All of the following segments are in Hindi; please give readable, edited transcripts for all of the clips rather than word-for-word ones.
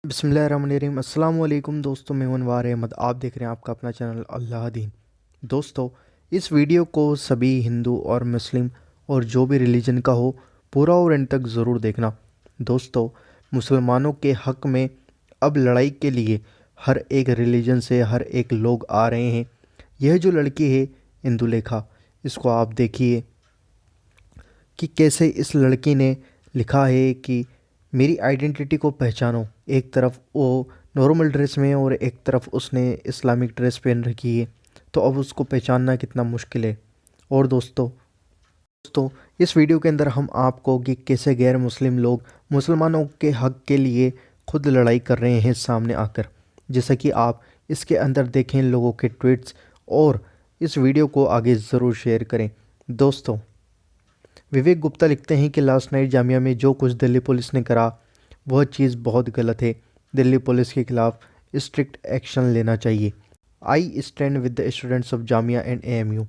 बिस्मिल्लाहिर्रहमानिर्रहीम। अस्सलाम वालेकुम दोस्तों, मैं अनवार अहमद। आप देख रहे हैं आपका अपना चैनल अल्लाह दीन। दोस्तों, इस वीडियो को सभी हिंदू और मुस्लिम और जो भी रिलीजन का हो पूरा और एंड तक ज़रूर देखना। दोस्तों, मुसलमानों के हक़ में अब लड़ाई के लिए हर एक रिलीजन से हर एक लोग आ रहे हैं। यह जो लड़की है इंदुलेखा, इसको आप देखिए कि कैसे इस लड़की ने लिखा है कि मेरी आइडेंटिटी को पहचानो। एक तरफ वो नॉर्मल ड्रेस में है और एक तरफ उसने इस्लामिक ड्रेस पहन रखी है, तो अब उसको पहचानना कितना मुश्किल है। और दोस्तों, इस वीडियो के अंदर हम आपको कि कैसे गैर मुस्लिम लोग मुसलमानों के हक़ के लिए खुद लड़ाई कर रहे हैं सामने आकर। जैसा कि आप इसके अंदर देखें लोगों के ट्वीट्स, और इस वीडियो को आगे ज़रूर शेयर करें। दोस्तों, विवेक गुप्ता लिखते हैं कि लास्ट नाइट जामिया में जो कुछ दिल्ली पुलिस ने करा वह चीज़ बहुत गलत है। दिल्ली पुलिस के खिलाफ स्ट्रिक्ट एक्शन लेना चाहिए। I stand with the students of Jamia and AMU.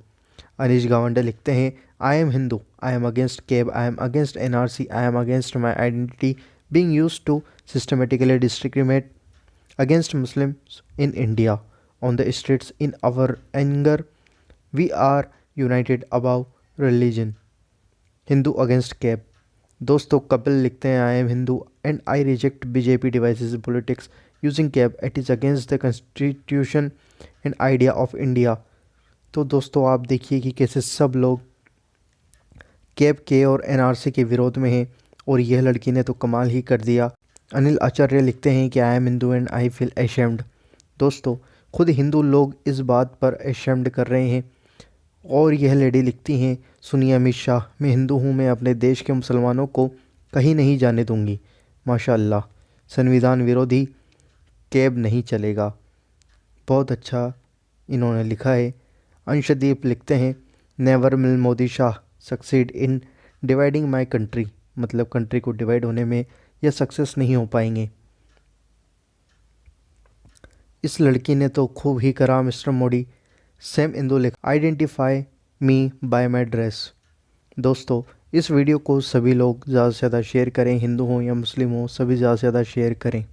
Anish Gawande लिखते हैं, आई am Hindu, I am against cab, I am against NRC, I am against my identity being used to systematically discriminate against Muslims in India on the streets. In our anger, we are united above religion. Hindu against cab. दोस्तों, कपिल लिखते हैं, आई am Hindu and I reject BJP devices politics using cab, it is against the constitution and idea of India. तो दोस्तों, आप देखिए कि कैसे सब लोग कैब के और एनआरसी के विरोध में हैं, और यह लड़की ने तो कमाल ही कर दिया। अनिल आचार्य लिखते हैं कि I am Hindu and I feel ashamed. दोस्तों, खुद हिंदू लोग इस बात पर एशेम्ड कर रहे हैं। और यह लेडी लिखती हैं, सुनिए अमित शाह, मैं हिंदू हूँ, मैं अपने देश के मुसलमानों को कहीं नहीं जाने दूंगी। माशाअल्लाह, संविधान विरोधी कैब नहीं चलेगा। बहुत अच्छा इन्होंने लिखा है। अंशदीप लिखते हैं, never mill Modi Shah succeed in dividing my country. मतलब कंट्री को डिवाइड होने में यह सक्सेस नहीं हो पाएंगे। इस लड़की ने तो खूब ही करा मिस्टर मोदी। सेम इंदू लिखा, identify me bye my dress. दोस्तों, इस वीडियो को सभी लोग ज़्यादा से ज़्यादा शेयर करें, हिंदू हों या मुस्लिम हों, सभी ज़्यादा से ज़्यादा शेयर करें।